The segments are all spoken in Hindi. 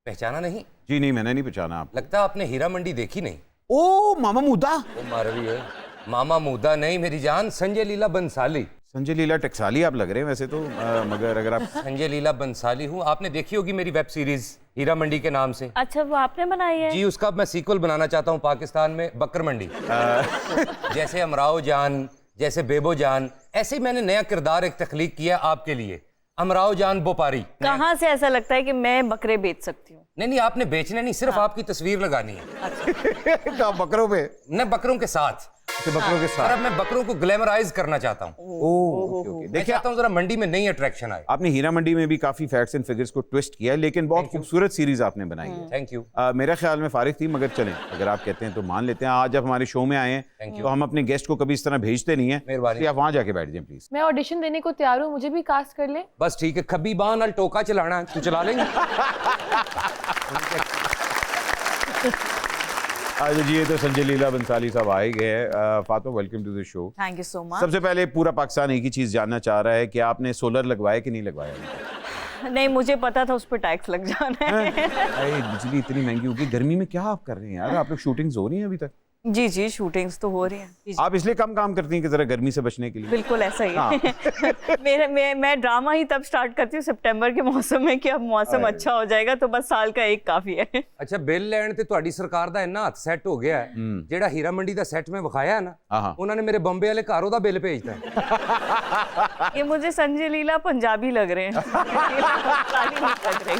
पहचाना नहीं? जी नहीं, मैंने नहीं पहचाना आप। लगता है आपने हीरा मंडी देखी नहीं। ओ मामा मुद्दा। वो मारवी है। मामा मुद्दा नहीं मेरी जान, संजय लीला बंसाली। संजय लीला टकसाली आप लग रहे हैं वैसे तो, मगर अगर आप संजय लीला बंसाली हूँ। आपने देखी होगी मेरी वेब सीरीज हीरा मंडी के नाम से। अच्छा, वो आपने बनाई है? जी, उसका मैं सीक्वल बनाना चाहता हूँ पाकिस्तान में, बकर मंडी। जैसे अमराओ जान, जैसे बेबो जान, ऐसे ही मैंने नया किरदार एक तख्लीक किया आपके लिए, अमराओ जान बोपारी। कहाँ से ऐसा लगता है कि मैं बकरे बेच सकती हूँ? नहीं नहीं, आपने बेचने नहीं, सिर्फ आपकी तस्वीर लगानी है। क्या बकरों पे? न बकरों के साथ। बकरों के और साथ अब मैं बकरों को ग्लैमराइज करना चाहता हूँ। ओके मैं देखिए, चाहता हूँ जरा मंडी में नई अट्रैक्शन आए। आपने हीरा मंडी में भी काफी फैक्ट्स एंड फिगर्स को ट्विस्ट किया है, लेकिन बहुत खूबसूरत सीरीज आपने बनाई है। Thank you. मेरा ख्याल में फारिग थी, मगर चलें अगर आप कहते हैं तो मान लेते हैं। आज आप हमारे शो में आए हैं तो हम अपने गेस्ट को कभी इस तरह भेजते नहीं है, मेहरबानी। आप वहां जाके बैठ जाएं प्लीज। मैं ऑडिशन देने को तैयार हूँ, मुझे भी कास्ट कर ले। बस ठीक है, खबीबान अल टोका चलाना है, तू चला लेंगे? आज जी, ये तो संजय लीला बंसाली साहब आए गए हैं। Fatima, welcome to the show. Thank you so much. सबसे पहले पूरा पाकिस्तान एक ही चीज जानना चाह रहा है कि आपने सोलर लगवाया कि नहीं लगवाया? नहीं, मुझे पता था उस पर टैक्स लग जाना है। अरे बिजली इतनी महंगी होगी, गर्मी में क्या आप कर रहे हैं यार? आप लोग शूटिंग्स हो रही हैं अभी तक? जी जी, शूटिंग्स तो हो रही हैं। जी, आप इसलिए कम काम करती हैं कि जरा गर्मी से बचने के लिए? बिल्कुल ऐसा ही है। मैं ड्रामा ही तब स्टार्ट करती हूँ सितंबर के मौसम में कि अब मौसम अच्छा हो जाएगा तो बस साल का एक काफी है। अच्छा, बिल लैंड ਤੇ ਤੁਹਾਡੀ ਸਰਕਾਰ ਦਾ ਇੰਨਾ ਹੱਥ ਸੈੱਟ ਹੋ ਗਿਆ ਹੈ, ਜਿਹੜਾ ਹੀਰਾ ਮੰਡੀ ਦਾ ਸੈੱਟ ਮੈਂ ਵਿਖਾਇਆ ਹੈ ਨਾ, ਉਹਨਾਂ ਨੇ ਮੇਰੇ ਬੰਬੇ ਵਾਲੇ ਘਰ ਉਹਦਾ ਬਿੱਲ ਭੇਜਤਾ ਹੈ। ये मुझे संजय लीला पंजाबी लग रहे हैं। पाकिस्तानी नहीं लग रही।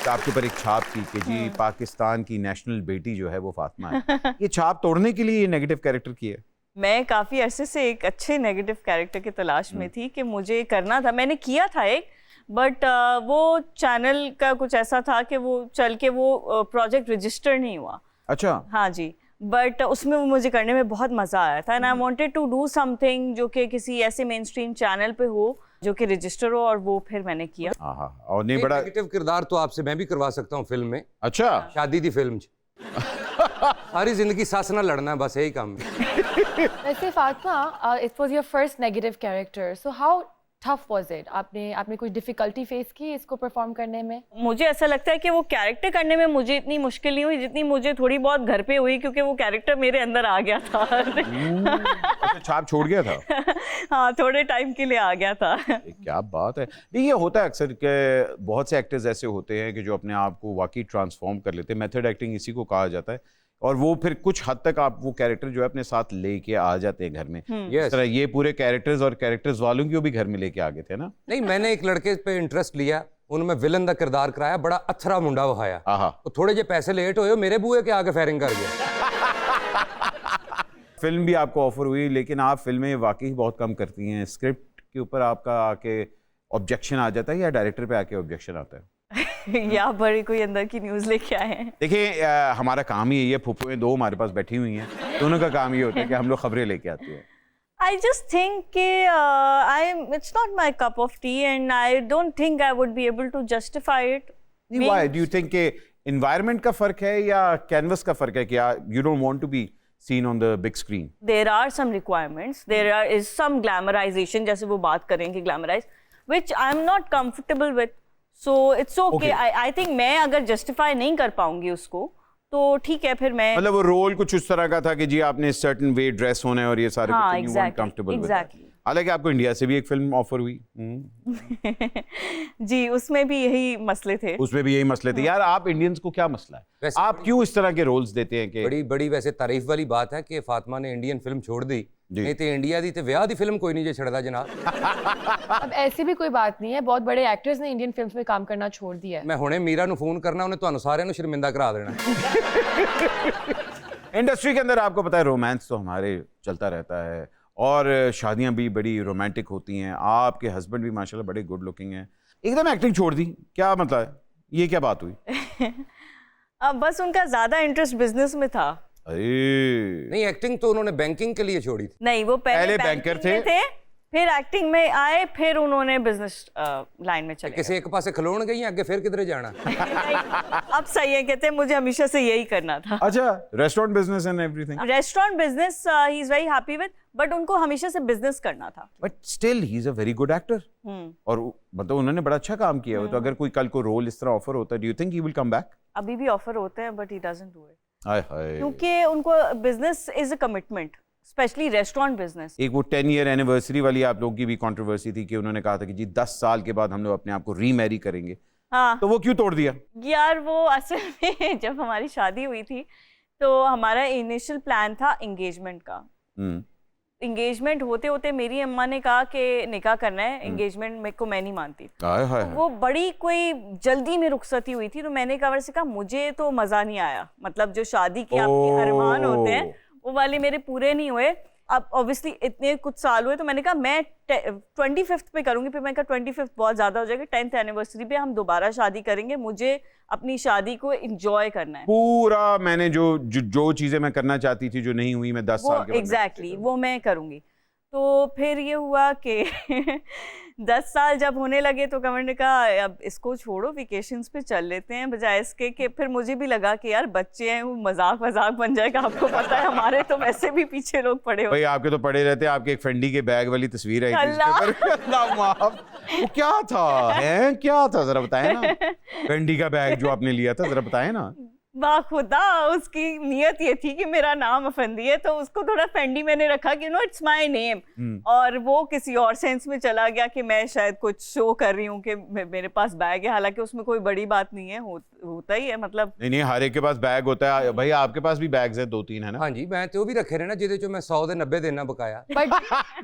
आपके ऊपर एक छाप थी कि जी पाकिस्तान की नेशनल बेटी जो है वो फातिमा है। ये छाप तोड़ने के लिए ये नेगेटिव कैरेक्टर की है? मैं काफ़ी अरसे से एक अच्छे नेगेटिव कैरेक्टर की तलाश में थी कि मुझे करना था। मैंने किया था एक, बट वो चैनल का कुछ ऐसा था कि वो चल के वो प्रोजेक्ट रजिस्टर नहीं हुआ। अच्छा। हाँ जी, बट उसमें वो मुझे करने में बहुत मज़ा आया था and I wanted to do something जो कि किसी ऐसे मेन स्ट्रीम चैनल पे हो जो कि रजिस्टर हो, और वो फिर मैंने किया। हाँ, और नहीं बड़ा नेगेटिव किरदार तो आपसे मैं भी करवा सकता हूँ फिल्म में। अच्छा। शादी दी फिल्म सारी जिंदगी सस ना लड़ना है, बस यही काम है। वैसे Fatima, it was your first negative character, so how tough was it? आपने कोई डिफिकल्टी फेस की इसको परफॉर्म करने में? मुझे ऐसा लगता है कि वो कैरेक्टर करने में मुझे इतनी मुश्किल नहीं हुई जितनी मुझे थोड़ी बहुत घर पे हुई, क्योंकि वो कैरेक्टर मेरे अंदर आ गया था। अच्छा, छाप छोड़ गया था? हाँ, थोड़े टाइम के लिए आ गया था। क्या बात है। नहीं, ये होता है अक्सर कि बहुत से एक्टर्स ऐसे होते हैं कि जो अपने आप को वाकई ट्रांसफॉर्म कर लेते हैं। मेथड एक्टिंग इसी को कहा जाता है, और वो फिर कुछ हद तक आप वो कैरेक्टर जो है अपने साथ लेके आ जाते हैं घर में। इस तरह ये पूरे कैरेक्टर्स और कैरेक्टर्स वालों की भी घर में लेके आ गए थे ना? नहीं, मैंने एक लड़के पे इंटरेस्ट लिया, उन्होंने विलन का किरदार कराया, बड़ा अथरा मुंडा विखाया। तो थोड़े जे पैसे लेट हुए, मेरे बुए के आके फायरिंग कर गया। फिल्म भी आपको ऑफर हुई, लेकिन आप फिल्में वाकई बहुत कम करती हैं। स्क्रिप्ट के ऊपर आपका आके ऑब्जेक्शन आ जाता है या डायरेक्टर पे आके ऑब्जेक्शन आता है? या बड़ी कोई अंदर की न्यूज़ लेके आए हैं। देखिए, हमारा काम ही ये फुफुएं दो हमारे पास बैठी हुई हैं, दोनों का काम ये होता है कि हम लोग खबरें लेके आते हैं। I just think कि it's not my cup of tea and I don't think I would be able to justify it. Why do you think कि environment का फर्क है या कैनवस का फर्क है कि you don't want to be seen on the big screen? There are some requirements. Is some glamorization, जैसे वो बात करेंगे glamorize, which I'm not comfortable with. So it's okay. I think मैं अगर justify नहीं कर पाऊंगी उसको तो ठीक है, फिर मैं मतलब वो रोल कुछ उस तरह का था कि जी आपने सर्टेन वे ड्रेस होना है और ये सारे हाँ, कुछ कंफर्टेबल। exactly. हालांकि आपको इंडिया से भी एक फिल्म ऑफर हुई। जी, उसमें भी यही मसले थे। उसमें भी यही मसले थे। यार, आप इंडियंस को क्या मसला है? आप क्यों इस तरह के रोल्स देते हैं? कि बड़ी बड़ी वैसे तारीफ वाली बात है कि फातिमा ने इंडियन फिल्म छोड़ दी, नहीं तो इंडिया दी तो ब्याह दी फिल्म कोई नहीं जो छड़दा जनाब। अब ऐसी भी कोई बात नहीं है, बहुत बड़े एक्टर्स ने इंडियन फिल्म्स में काम करना छोड़ दिया है। मैं हुणे मीरा नु फोन करना, उन्हें तुहानू सारिਆਂ ਨੂੰ शर्मिंदा करा देना। इंडस्ट्री के अंदर आपको पता है रोमांस तो हमारे चलता रहता है और शादियां भी बड़ी रोमांटिक होती हैं। आपके हस्बैंड भी माशाल्लाह बड़े गुड लुकिंग हैं, एकदम एक्टिंग छोड़ दी, क्या मतलब है? ये क्या बात हुई? अब बस उनका ज्यादा इंटरेस्ट बिजनेस में था। अरे नहीं, एक्टिंग तो उन्होंने बैंकिंग के लिए छोड़ी थी। नहीं, वो पहले बैंकर थे, फिर एक्टिंग में आए, फिर उन्होंने बिजनेस लाइन में चले किसी एक पासे खलोण गई हैं, आगे फिर किधरे जाना? अब सही है, कहते हैं मुझे हमेशा से यही करना था। अच्छा, restaurant business and everything. Restaurant business he is very happy with, but उनको हमेशा से बिजनेस करना था। But still he is a very good actor. और मतलब उन्होंने बड़ा अच्छा काम किया है। तो अगर कोई कल को रोल इस तरह ऑफर होता है, do you think he will come back? अभी भी ऑफर होते हैं, but he doesn't do it, हाय हाय। क्योंकि उनको business is a commitment, specially restaurant business. एक वो 10 ईयर एनिवर्सरी वाली आप लोगों की भी कंट्रोवर्सी थी कि उन्होंने कहा था कि जी 10 साल के बाद हम लोग अपने आप को रीमैरी करेंगे। हाँ, तो वो क्यों तोड़ दिया? यार वो असल में जब हमारी शादी हुई थी तो हमारा इनिशियल प्लान था एंगेजमेंट का। एंगेजमेंट होते होते मेरी अम्मा ने कहा कि निकाह करना है, एंगेजमेंट में को मैं नहीं मानती। हाय हाय। वो बड़ी कोई जल्दी में रुखसती हुई थी, तो मैंने कहा वैसे कहा मुझे तो मजा नहीं आया, मतलब जो शादी के आपके अरमान होते हैं वो वाले मेरे पूरे नहीं हुए। अब ऑब्वियसली इतने कुछ साल हुए, तो मैंने कहा मैं 25th पे करूंगी। फिर मैंने कहा 25th बहुत ज्यादा हो जाएगा, 10th एनिवर्सरी पे हम दोबारा शादी करेंगे, मुझे अपनी शादी को एंजॉय करना है। पूरा मैंने जो चीजें मैं करना चाहती थी जो नहीं हुई, मैं 10 साल के बाद एग्जैक्टली वो मैं करूंगी। तो फिर ये हुआ कि 10 साल जब होने लगे तो कमर ने कहा अब इसको छोड़ो, वेकेशंस पे चल लेते हैं, बजाय इसके कि फिर मुझे भी लगा कि यार बच्चे हैं, वो मजाक बन जाएगा। आपको पता है हमारे तो वैसे भी पीछे लोग पड़े हो। भाई आपके तो पड़े रहते हैं। आपके एक फेंडी के बैग वाली तस्वीर आई थी इसके ऊपर। अल्लाह माफ, वो क्या था? है क्या था, जरा बताएं ना। फेंडी का बैग जो आपने लिया था, जरा बताएं ना। बाखुदा उसकी नियत ये थी कि मेरा नाम अफंदी है, तो उसको थोड़ा फेंडी मैंने रखा कि नो इट्स माय नेम, और वो किसी और सेंस में चला गया कि मैं शायद कुछ शो कर रही हूँ कि मेरे पास बैग है, हालांकि उसमें कोई बड़ी बात नहीं है, होता ही है मतलब। नहीं हर एक के पास बैग होता है भाई। आपके पास भी बैग्स है 2-3 है ना? हाँ जी, मैं तो भी रखे रहे ना जिदे चो मैं 100 दे 90 देना बकाया। बट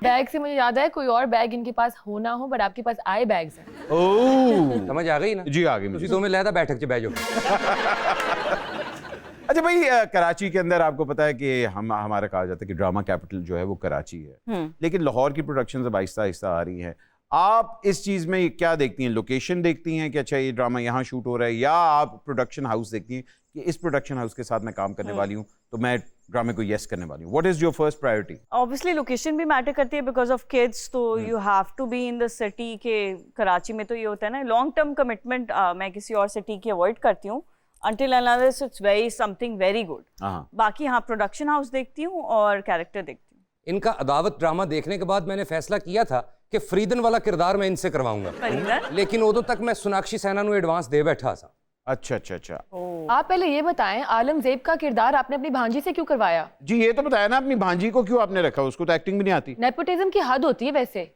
बैग से मुझे याद है कोई और बैग इनके पास हो ना हो, बट आपके पास आए बैग्स हैं। ओह, समझ आ गई ना? जी आ गई मुझे। तुसी दो में लहदा बैठक च बैठ जाओ। अच्छा भाई, कराची के अंदर आपको पता है कि हमारा कहा जाता है कि ड्रामा कैपिटल जो है वो कराची है, लेकिन लाहौर की प्रोडक्शंस अब आहिस्ता आहिस्ता आ रही हैं। आप इस चीज़ में क्या देखती हैं? लोकेशन देखती हैं कि अच्छा ये ड्रामा यहाँ शूट हो रहा है, या आप प्रोडक्शन हाउस देखती हैं कि इस प्रोडक्शन हाउस के साथ मैं काम करने वाली हूँ तो मैं ड्रामे को यस करने वाली हूँ? What is your first priority? Obviously location भी मैटर करती है बिकॉज ऑफ किड्स, तो you have to be in the city. के कराची में तो ये होता है ना, लॉन्ग टर्म कमिटमेंट मैं किसी और सिटी की अवॉइड करती हूँ until unless it's very something very good। बाकी हाँ, प्रोडक्शन हाउस देखती हूँ और कैरेक्टर देखती हूँ। इनका अदावत ड्रामा देखने के बाद मैंने फैसला किया था कि फरीदन वाला किरदार मैं इनसे करवाऊंगा, लेकिन उदों तक मैं सोनाक्षी सिन्हा ਨੂੰ एडवांस दे बैठा सा। अच्छा। आप पहले ये बताएं, आलमजेब का किरदार आपने अपनी भांजी से क्यों करवाया? जी ये तो बताया ना, अपनी भांजी को क्यों आपने रखा? उसको तो एक्टिंग भी नहीं आती। नेपोटिज्म की हद होती है वैसे।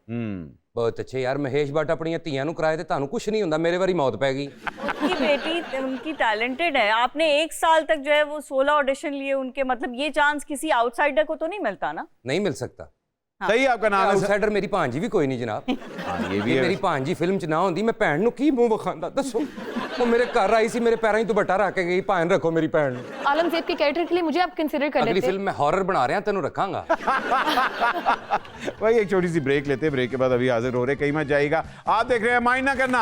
बहुत अच्छे यार, महेश भट्ट अपनी ਧੀਆਂ ਨੂੰ कराए थे, ਤੁਹਾਨੂੰ कुछ नहीं ਹੁੰਦਾ, मेरे वारी मौत पै गई। उनकी बेटी उनकी टैलेंटेड है। आपने 1 साल तक जो है वो 16 ऑडिशन लिए उनके, मतलब ये चांस किसी आउटसाइडर को तो नहीं मिलता ना? नहीं मिल सकता। सही आपका नाम है। आउटसाइडर मेरी भांजी भी कोई नहीं जनाब। ये भी है। मेरी भांजी फिल्म च ना होंदी मैं भैन ਨੂੰ ਕੀ ਮੂੰਹ ਵਿਖਾਉਂਦਾ ਦੱਸੋ? ਉਹ ਮੇਰੇ ਘਰ ਆਈ ਸੀ, ਮੇਰੇ ਪੈਰਾਂ 'ਚ ਦੁਪੱਟਾ ਰੱਖ ਕੇ ਗਈ, ਭਾਨ ਰੱਖੋ ਮੇਰੀ ਭੈਣ ਨੂੰ। आलमजेब के कैरेक्टर के लिए मुझे आप कंसिडर कर अगली लेते। फिल्म मैं हॉरर बना रहा तेनू रखांगा। भाई एक छोटी सी ब्रेक लेते हैं, ब्रेक के बाद अभी हाजिर हो रहे, कहीं मत जाइएगा। आप देख रहे हैं माइंड ना करना।